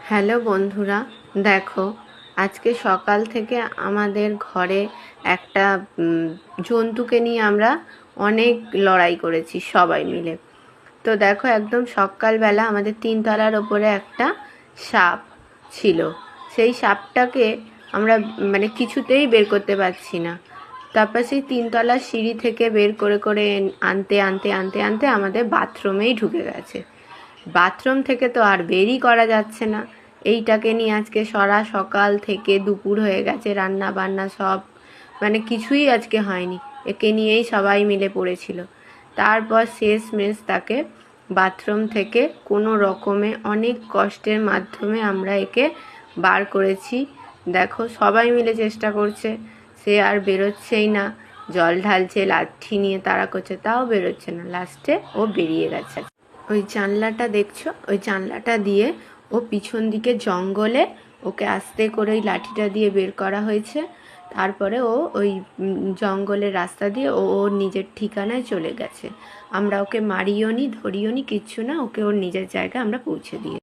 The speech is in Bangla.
হ্যালো বন্ধুরা, দেখো আজকে সকাল থেকে আমাদের ঘরে একটা জন্তুকে নিয়ে আমরা অনেক লড়াই করেছি সবাই মিলে। তো দেখো একদম সকালবেলা আমাদের তিনতলার ওপরে একটা সাপ ছিল। সেই সাপটাকে আমরা কিছুতেই বের করতে পারছি না। তারপর সেই তিনতলার সিঁড়ি থেকে বের করে করে আনতে আনতে আনতে আনতে আমাদের বাথরুমেই ঢুকে গেছে। বাথরুম থেকে তো আর বেরই করা যাচ্ছে না। এইটাকে নিয়ে আজকে সকাল থেকে দুপুর হয়ে গেছে, রান্না বান্না সব কিছুই আজকে হয়নি। একে নিয়েই সবাই মিলে পড়েছিল। তারপর শেষমেশ তাকে বাথরুম থেকে কোনো রকমে অনেক কষ্টের মাধ্যমে আমরা একে বার করেছি। দেখো সবাই মিলে চেষ্টা করছে, সে আর বেরোচ্ছেই না। জল ঢালছে, লাঠি নিয়ে তাড়া করছে, তাও বেরোচ্ছে না। লাস্টে ও বেরিয়ে গেছে। ওই জানলাটা দেখছো, ওই জানলাটা দিয়ে ও পিছন দিকে জঙ্গলে ওকে আস্তে করে ওই লাঠিটা দিয়ে বের করা হয়েছে। তারপরে ও ওই জঙ্গলের রাস্তা দিয়ে ওর নিজের ঠিকানায় চলে গেছে। আমরা ওকে মারিও নি, ধরিও নি, কিচ্ছু না। ওকে ওর নিজের জায়গায় আমরা পৌঁছে দিই।